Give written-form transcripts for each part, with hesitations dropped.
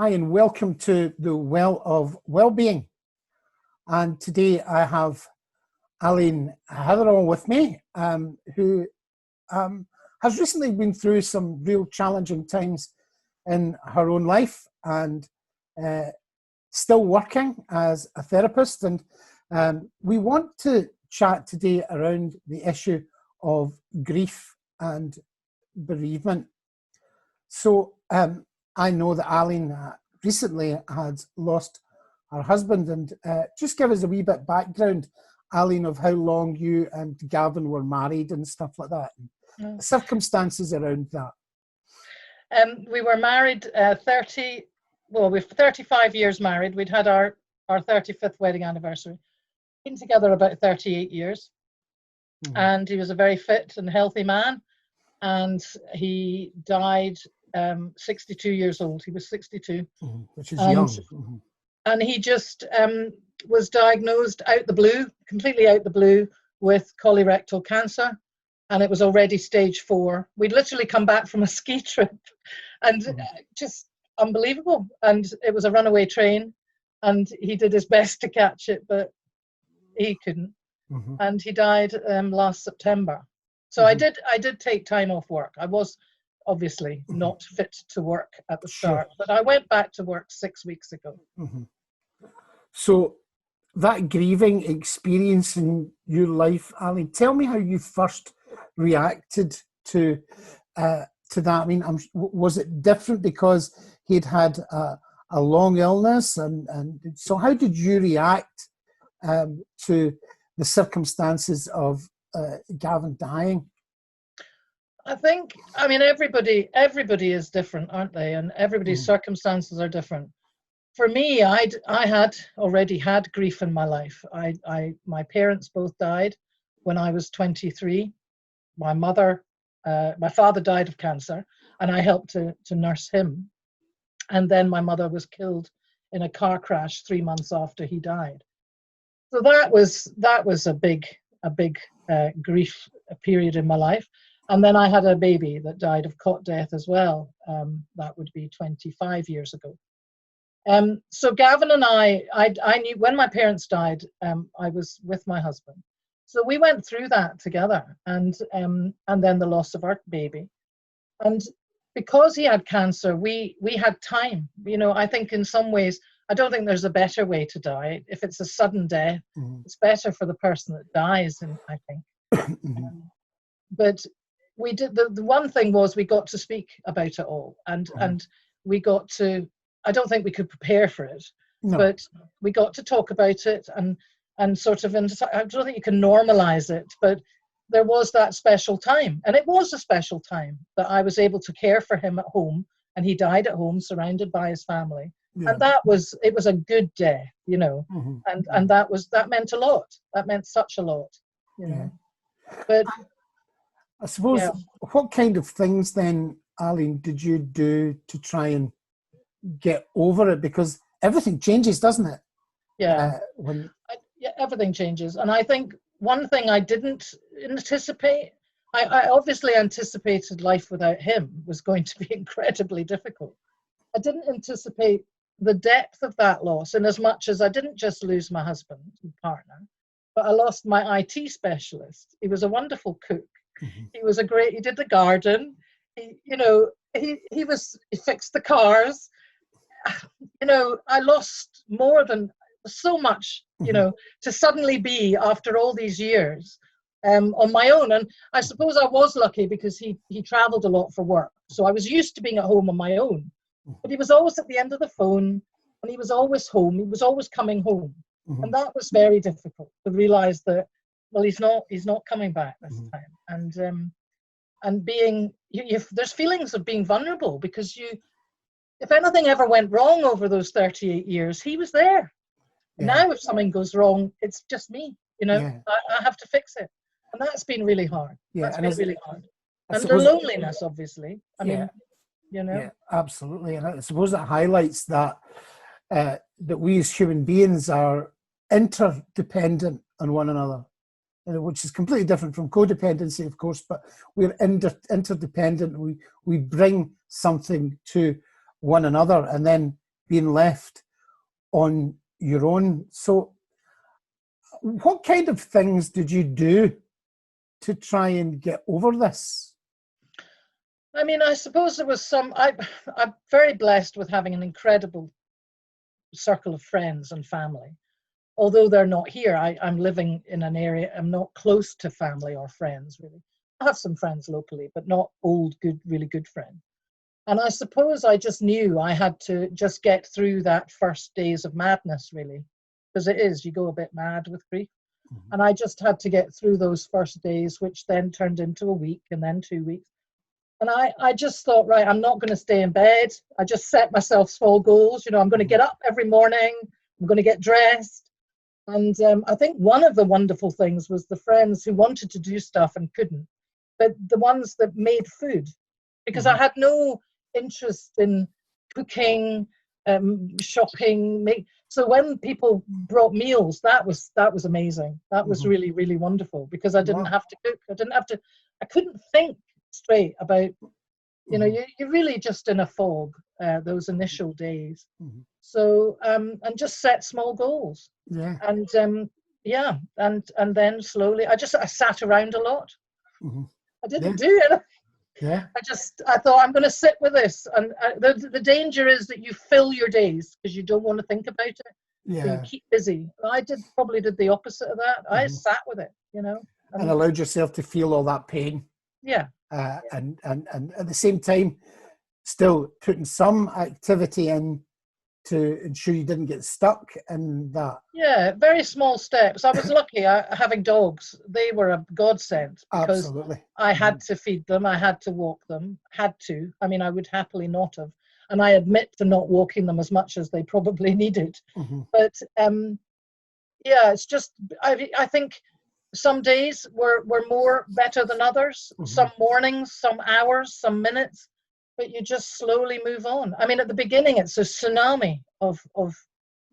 Hi, and welcome to the Well of Wellbeing. And today I have Allene Hatherell with me, who has recently been through some real challenging times in her own life and still working as a therapist. And we want to chat today around the issue of grief and bereavement. So I know that Allene recently had lost her husband, and just give us a wee bit background, Allene, of how long you and Gavin were married and stuff like that, and circumstances around that. We were married we're 35 years married. We'd had our 35th wedding anniversary. Been together about 38 years. Mm-hmm. And he was a very fit and healthy man. And he died 62 years old. He was 62. Mm-hmm. Which is young. Mm-hmm. And he just was diagnosed out the blue, completely out the blue, with colorectal cancer. And it was already stage 4. We'd literally come back from a ski trip and just unbelievable. And it was a runaway train and he did his best to catch it, but he couldn't. Mm-hmm. And he died last September. So I did take time off work. I was obviously not fit to work at the start, but I went back to work 6 weeks ago. Mm-hmm. So that grieving experience in your life, Allene, tell me how you first reacted to that. I mean, was it different because he'd had a long illness, and so how did you react to the circumstances of Gavin dying? I mean, everybody is different, aren't they? And everybody's circumstances are different. For me, I had already had grief in my life. My parents both died when I was 23. My father died of cancer, and I helped to nurse him. And then my mother was killed in a car crash 3 months after he died. So that was a big grief period in my life. And then I had a baby that died of cot death as well. That would be 25 years ago. So Gavin and I knew when my parents died, I was with my husband. So we went through that together, and then the loss of our baby. And because he had cancer, we had time. You know, I think in some ways, I don't think there's a better way to die. If it's a sudden death, it's better for the person that dies, and I think. But we did the one thing was we got to speak about it all, and we got to. I don't think we could prepare for it, but we got to talk about it and sort of. And I don't think you can normalize it, but there was that special time, and it was a special time that I was able to care for him at home, and he died at home, surrounded by his family, and it was a good day, you know, and that meant a lot. That meant such a lot, you know. But I suppose, what kind of things then, Allene, did you do to try and get over it? Because everything changes, doesn't it? Yeah. Everything changes. And I think one thing I didn't anticipate, I obviously anticipated life without him was going to be incredibly difficult. I didn't anticipate the depth of that loss, in as much as I didn't just lose my husband and partner, but I lost my IT specialist. He was a wonderful cook. He did the garden. He fixed the cars. You know, I lost more than so much, you know, to suddenly be, after all these years, on my own. And I suppose I was lucky because he traveled a lot for work. So I was used to being at home on my own. But he was always at the end of the phone, and he was always home. He was always coming home. And that was very difficult to realize that, well, he's not coming back this time. And being, there's feelings of being vulnerable, because if anything ever went wrong over those 38 years, he was there. Now if something goes wrong, it's just me, you know. I have to fix it, and that's been really hard. That's been really hard. And the loneliness, obviously, I mean, you know. Yeah, absolutely. And I suppose it highlights that that we as human beings are interdependent on one another, which is completely different from codependency, of course, but we're interdependent. We bring something to one another, and then being left on your own. So what kind of things did you do to try and get over this? I mean, I suppose there was I'm very blessed with having an incredible circle of friends and family. Although they're not here, I'm living in an area, I'm not close to family or friends, really. I have some friends locally, but not old, good, really good friends. And I suppose I just knew I had to just get through that first days of madness, really, because it is, you go a bit mad with grief. Mm-hmm. And I just had to get through those first days, which then turned into a week and then 2 weeks. And I just thought, right, I'm not going to stay in bed. I just set myself small goals. You know, I'm going to get up every morning. I'm going to get dressed. And I think one of the wonderful things was the friends who wanted to do stuff and couldn't, but the ones that made food, because I had no interest in cooking, shopping. So when people brought meals, that was amazing. That was really, really wonderful, because I didn't have to cook. I couldn't think straight about, you know, you're really just in a fog those initial days. So and just set small goals. And and then slowly I sat around a lot. I didn't do it. I thought, I'm going to sit with this. And the danger is that you fill your days because you don't want to think about it. So you keep busy. I probably did the opposite of that. I sat with it, you know. And allowed yourself to feel all that pain. And at the same time, still putting some activity in to ensure you didn't get stuck in that. Yeah, very small steps. I was lucky having dogs. They were a godsend, because I had to feed them, I had to walk them, I mean, I would happily not have. And I admit to not walking them as much as they probably needed. But it's just, I think some days were better than others. Some mornings, some hours, some minutes. But you just slowly move on. I mean, at the beginning, it's a tsunami of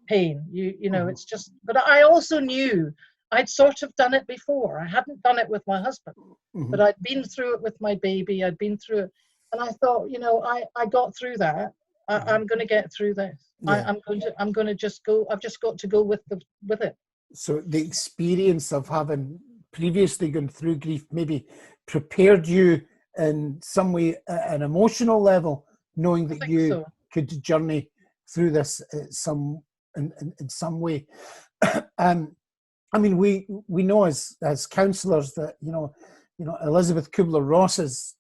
pain. You know, it's just. But I also knew I'd sort of done it before. I hadn't done it with my husband, but I'd been through it with my baby. I'd been through it, and I thought, you know, I got through that. I'm going to get through this. I'm going to just go. I've just got to go with it. So the experience of having previously gone through grief maybe prepared you in some way at an emotional level, knowing that you could journey through this in some way. I mean, we know as counsellors that you know Elizabeth Kubler-Ross's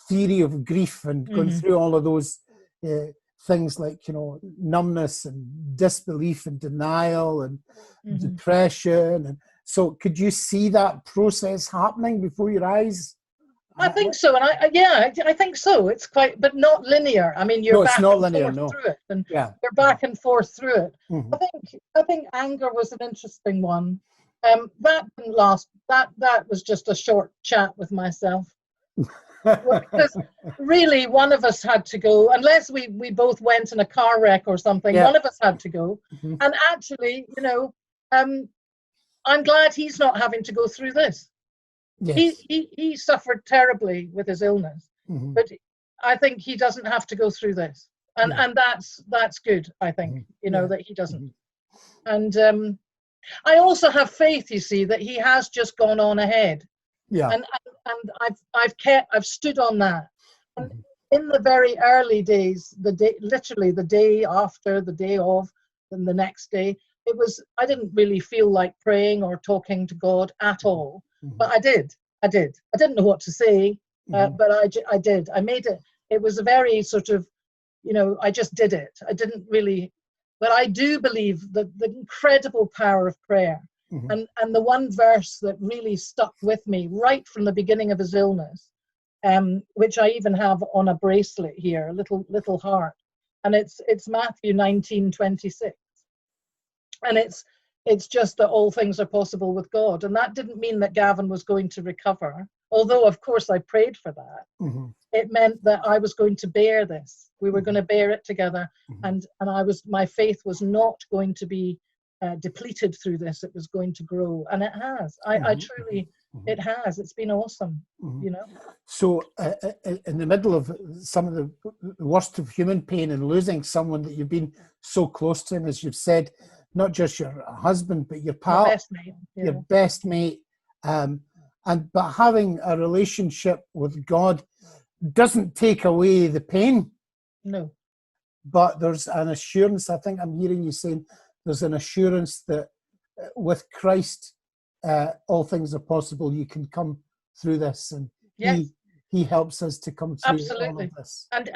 theory of grief and going through all of those things like numbness and disbelief and denial and depression. And so could you see that process happening before your eyes? I think so. And I think so. It's quite, but not linear. I mean, you're back and forth through it, and you're back and forth through it. I think anger was an interesting one. That didn't last. That was just a short chat with myself. Because really, one of us had to go, unless we both went in a car wreck or something. One of us had to go. And actually, I'm glad he's not having to go through this. He suffered terribly with his illness, but I think he doesn't have to go through this, and that's good. I think that he doesn't. And I also have faith, you see, that he has just gone on ahead. And I've stood on that. And in the very early days, literally the day after, the day of, and the next day, I didn't really feel like praying or talking to God at all, but I did. I didn't know what to say, but I did. I made it. It was a very sort of, I just did it. I didn't really, but I do believe that the incredible power of prayer. And the one verse that really stuck with me right from the beginning of his illness, which I even have on a bracelet here, a little heart, and it's Matthew 19:26, and it's just that all things are possible with God. And that didn't mean that Gavin was going to recover, although of course I prayed for that. It meant that I was going to bear this. We were going to bear it together, and my faith was not going to be depleted through this. It was going to grow, and it has. I truly It has. It's been awesome, you know. So in the middle of some of the worst of human pain and losing someone that you've been so close to, and as you've said, not just your husband, but your pal, My best mate, your best mate, but having a relationship with God doesn't take away the pain. No. But there's an assurance, I think I'm hearing you saying, there's an assurance that with Christ, all things are possible. You can come through this, and yes. he helps us to come through Absolutely. all of this. And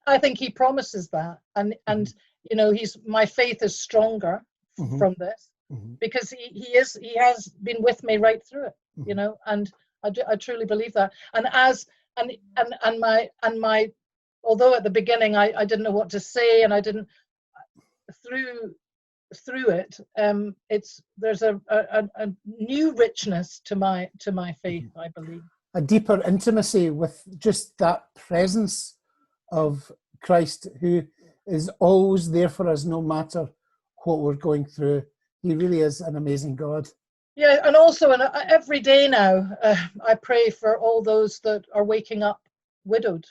I think he promises that, and you know, my faith is stronger from this because he has been with me right through it, you know, and I truly believe that. And my although at the beginning I didn't know what to say, and I didn't through it, there's a new richness to my faith, I believe. A deeper intimacy with just that presence of Christ, who is always there for us no matter what we're going through. He really is an amazing God. Yeah, and also every day now, I pray for all those that are waking up widowed,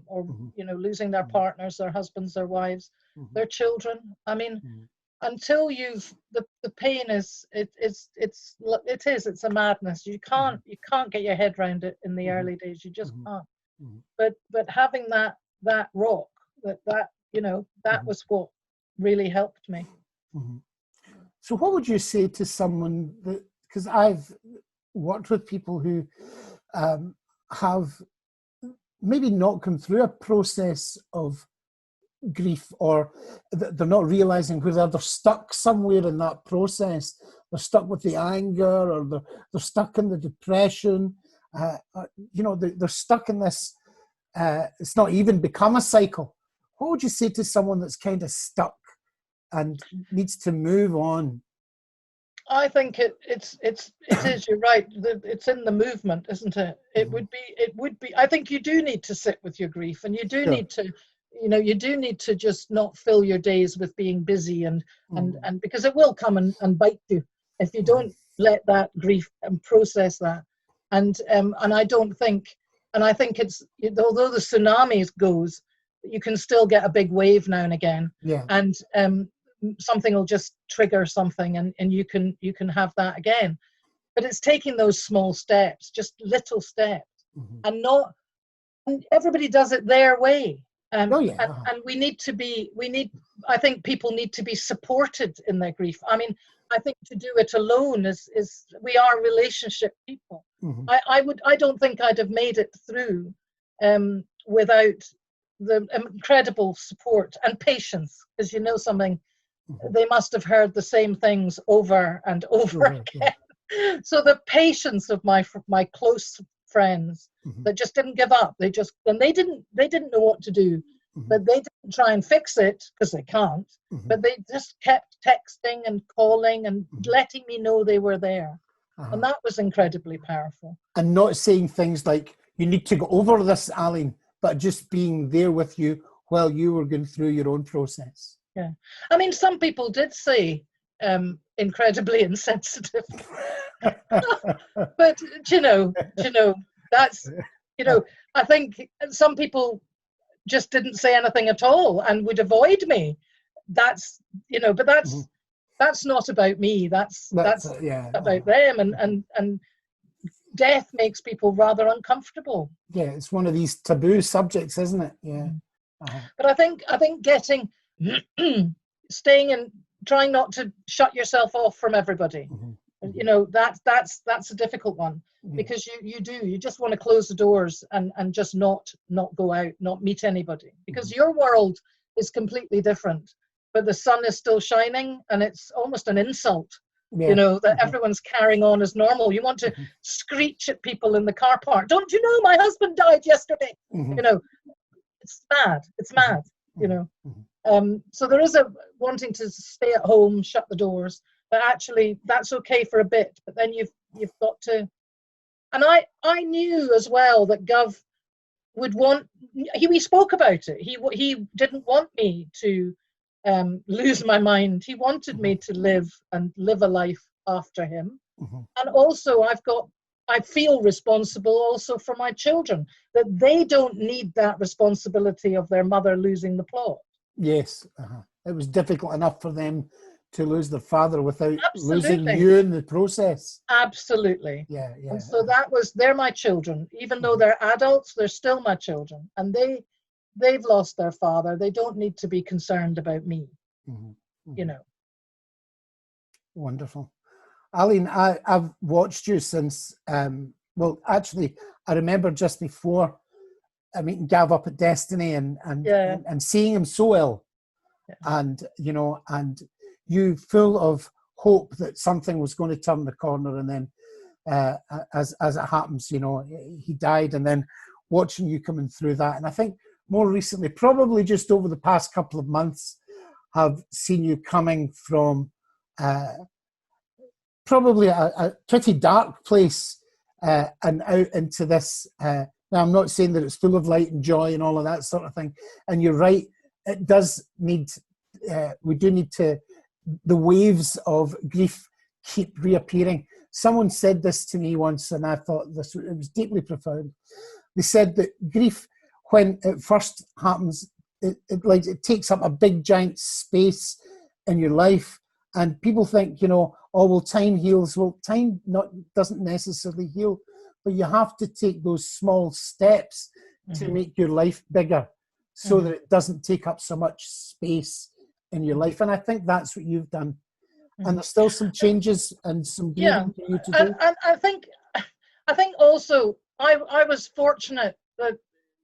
or you know, losing their partners, their husbands, their wives, their children. I mean, until the pain is it's a madness. You can't get your head around it in the early days. You just can't. But having that rock, that you know, that was what really helped me. So what would you say to someone that, because I've worked with people who have maybe not come through a process of grief, or they're not realizing whether they're stuck somewhere in that process. They're stuck with the anger, or they're stuck in the depression. You know, they're stuck in this. It's not even become a cycle. What would you say to someone that's kind of stuck and needs to move on? I think it is. You're right. It's in the movement, isn't it? It would be. I think you do need to sit with your grief, and you do need to, you know, you do need to just not fill your days with being busy and because it will come and bite you if you don't let that grief and process that. And I don't think, and I think it's, although the tsunami goes, you can still get a big wave now and again. Yeah. And something will just trigger something, and you can have that again. But it's taking those small steps, just little steps, and everybody does it their way. And I think people need to be supported in their grief. I mean, I think to do it alone is we are relationship people. I don't think I'd have made it through without the incredible support and patience, because you know something, they must have heard the same things over and over again. So the patience of my close friends that just didn't give up. They didn't know what to do, but they didn't try and fix it because they can't. But they just kept texting and calling and letting me know they were there, and that was incredibly powerful. And not saying things like, "You need to go over this, Allene," but just being there with you while you were going through your own process. Yeah, I mean, some people did say incredibly insensitive, but you know, that's, you know, I think some people just didn't say anything at all and would avoid me. That's, you know, but that's not about me. That's about them, and death makes people rather uncomfortable. Yeah, it's one of these taboo subjects, isn't it? Yeah. But I think getting staying and trying not to shut yourself off from everybody. You know, that's a difficult one, because you just want to close the doors and just not go out, not meet anybody, because your world is completely different, but the sun is still shining, and it's almost an insult, you know, that everyone's carrying on as normal. You want to screech at people in the car park, "Don't you know my husband died yesterday?" You know, it's mad, you know. So there is a wanting to stay at home, shut the doors, but actually that's okay for a bit, but then you've got to. And I knew as well that Gov would want, we spoke about it, he didn't want me to lose my mind. He wanted me to live a life after him. And also I've got I feel responsible also for my children, that they don't need that responsibility of their mother losing the plot. Yes. It was difficult enough for them to lose their father without losing Absolutely. you in the process. Absolutely. Yeah, yeah. And so they're my children. Even though they're adults, they're still my children. And they've lost their father. They don't need to be concerned about me, you know. Wonderful. Allene, I've watched you since, well, actually, I remember just before meeting Gav up at Destiny and seeing him so ill. And, you know, and you full of hope that something was going to turn the corner. And then as it happens, you know, he died, and then watching you coming through that. And I think more recently, probably just over the past couple of months, have seen you coming from probably a pretty dark place and out into this. Now, I'm not saying that it's full of light and joy and all of that sort of thing. And you're right, it does need, we do need to, the waves of grief keep reappearing. Someone said this to me once, and I thought it was deeply profound. They said that grief, when it first happens, it takes up a big giant space in your life, and people think, you know, oh, well, time heals. Well, time doesn't necessarily heal, but you have to take those small steps to make your life bigger, so that it doesn't take up so much space in your life. And I think that's what you've done. And there's still some changes and some grieving for you to do. And I think also I was fortunate that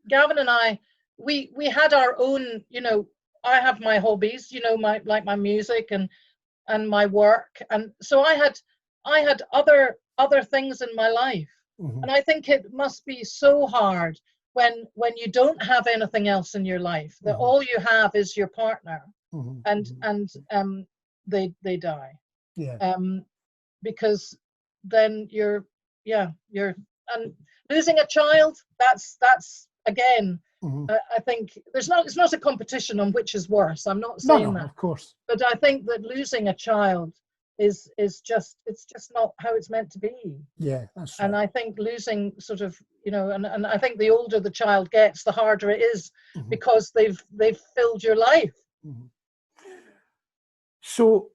Gavin and I, we had our own, you know, I have my hobbies, you know, my music and my work, and so I had other things in my life. And I think it must be so hard when you don't have anything else in your life, that all you have is your partner, and they die. Because then you're and losing a child, that's again, I think it's not a competition on which is worse. I'm not saying that, of course, but I think that losing a child is just, it's just not how it's meant to be. Yeah, that's right. And I think losing sort of, you know, and I think the older the child gets, the harder it is, because they've filled your life. So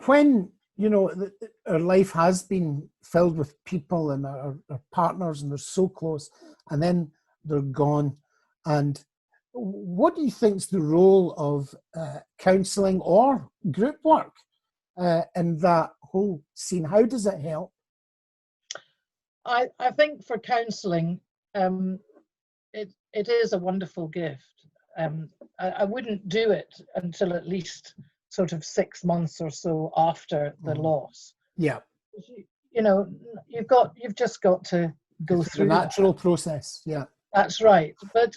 when, you know, our life has been filled with people and our partners, and they're so close, and then they're gone, and what do you think is the role of counselling or group work in that whole scene? How does it help? I think for counselling, it is a wonderful gift. I wouldn't do it until at least sort of 6 months or so after the loss. Yeah. You know, you've just got to go through the natural process. Yeah. That's right. But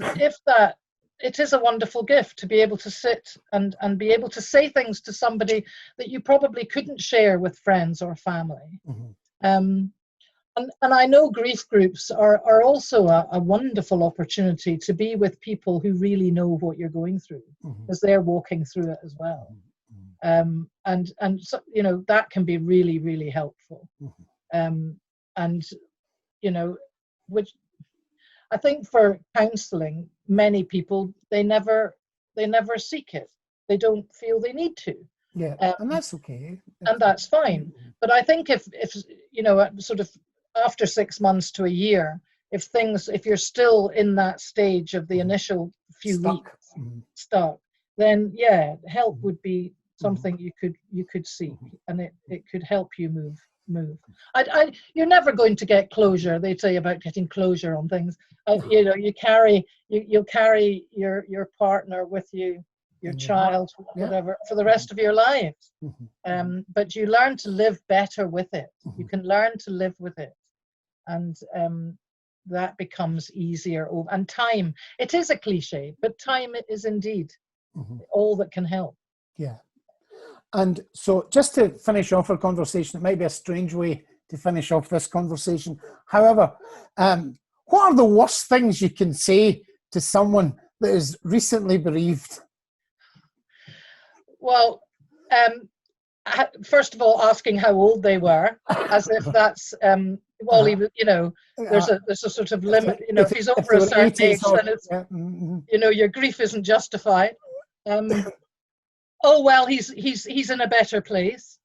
it is a wonderful gift to be able to sit and be able to say things to somebody that you probably couldn't share with friends or family. And I know grief groups are also a wonderful opportunity to be with people who really know what you're going through, because they're walking through it as well. And so, you know, that can be really, really helpful. And, you know, which I think for counselling, many people, they never seek it. They don't feel they need to. Yeah, and that's okay. And that's fine. But I think if you know, sort of after 6 months to a year, if you're still in that stage of the initial few weeks stuck, then yeah, help would be something you could seek, and it could help you move. You're never going to get closure. They say about getting closure on things. You know, you'll carry your partner with you, your child, whatever, for the rest of your lives. But you learn to live better with it. You can learn to live with it, and that becomes easier. And time, it is a cliche, but time is indeed all that can help. Yeah. And so just to finish off our conversation, it might be a strange way to finish off this conversation. However, what are the worst things you can say to someone that is recently bereaved? Well, first of all, asking how old they were, as if that's well, he was, there's a sort of limit, if he's over a certain age, then it's, your grief isn't justified. Oh, well, he's in a better place.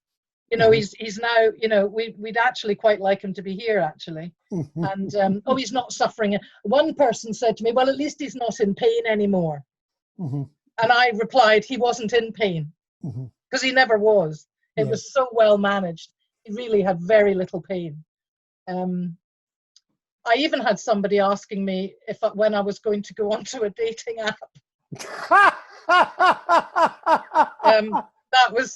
He's now, we'd actually quite like him to be here, actually. And, he's not suffering. One person said to me, well, at least he's not in pain anymore. And I replied, he wasn't in pain, because he never was. It was so well managed. He really had very little pain. I even had somebody asking me when I was going to go onto a dating app.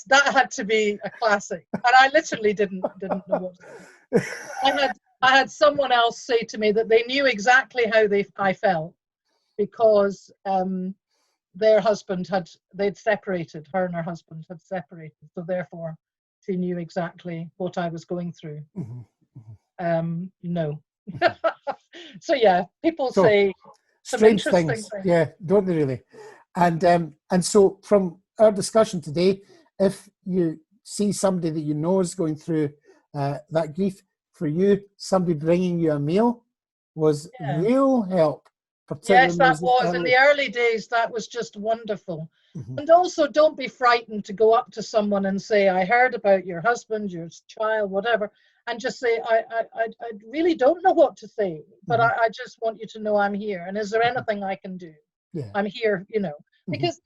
That had to be a classic, and I literally didn't know what to say. I had someone else say to me that they knew exactly how I felt, because their husband they'd separated. Her and her husband had separated, so therefore she knew exactly what I was going through. No. So yeah, people say some strange interesting things. Yeah, don't they really? And so from our discussion today, if you see somebody that you know is going through that grief, for you, somebody bringing you a meal was real help. Yes, that was. In the early days, that was just wonderful. And also, don't be frightened to go up to someone and say, I heard about your husband, your child, whatever, and just say, I really don't know what to say, but I just want you to know I'm here. And is there anything I can do? Yeah. I'm here, because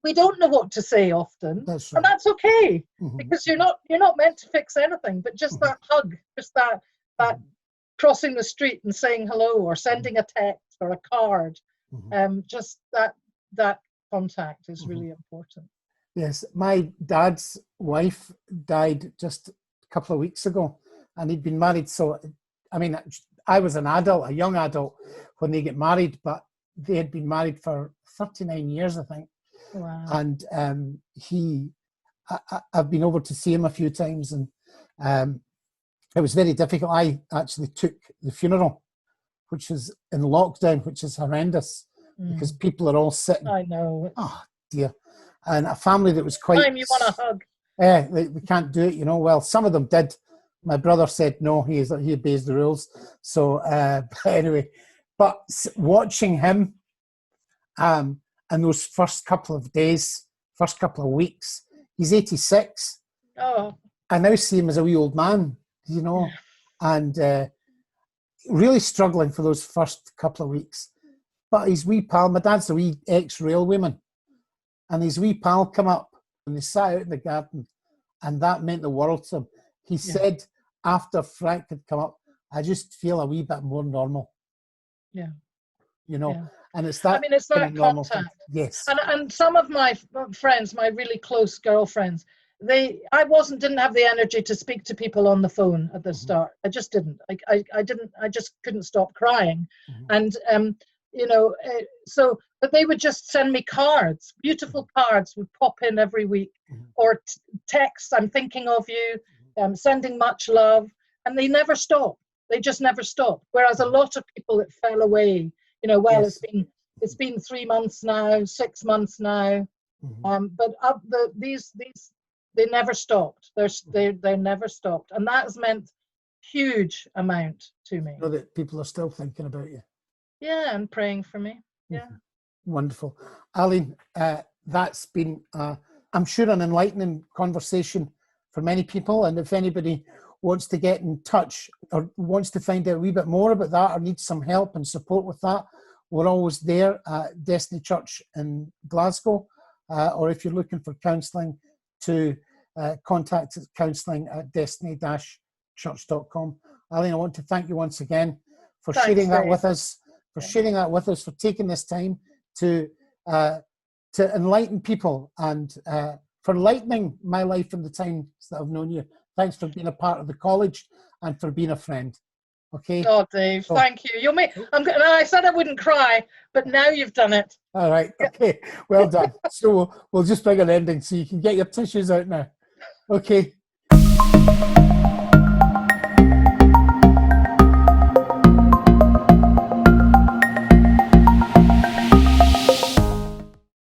we don't know what to say often. That's right. And that's okay, because you're not meant to fix anything, but just that hug, just that crossing the street and saying hello, or sending a text or a card, just that contact is really important. Yes, my dad's wife died just a couple of weeks ago, and he'd been married. So, I mean, I was a young adult when they get married, but they had been married for 39 years, I think. Wow. And I've been over to see him a few times, and it was very difficult. I actually took the funeral, which is in lockdown, which is horrendous, because people are all sitting. I know. Oh, dear. And a family that was quite... Time you want a hug. Yeah, they can't do it, Well, some of them did. My brother said no, he obeys the rules. So, but anyway, but watching him and those first couple of days, first couple of weeks, he's 86. Oh. I now see him as a wee old man, and really struggling for those first couple of weeks. But his wee pal, my dad's a wee ex-railwayman, and his wee pal come up and they sat out in the garden, and that meant the world to him. He said after Frank had come up, I just feel a wee bit more normal. Yeah. And it's that. I mean, it's that contact. Yes. And some of my friends, my really close girlfriends, didn't have the energy to speak to people on the phone at the start. I just didn't. I just couldn't stop crying. And but they would just send me cards, beautiful cards would pop in every week, or texts, I'm thinking of you, sending much love, and they never stopped. They just never stopped. Whereas a lot of people, it fell away. It's been 3 months now, 6 months now, but these they never stopped. They never stopped, and that has meant huge amount to me. That people are still thinking about you. Yeah, and praying for me. Yeah. Wonderful. Allene, that's been, I'm sure, an enlightening conversation for many people. And if anybody wants to get in touch or wants to find out a wee bit more about that or needs some help and support with that, we're always there at Destiny Church in Glasgow. Or if you're looking for counselling, to contact counselling@destiny-church.com. Allene, I want to thank you once again for sharing that with us. For taking this time to enlighten people, and for enlightening my life in the times that I've known you. Thanks for being a part of the college and for being a friend. Okay. Oh, Dave, thank you. I said I wouldn't cry, but now you've done it. All right. Okay. Well done. So we'll just bring an ending so you can get your tissues out now. Okay.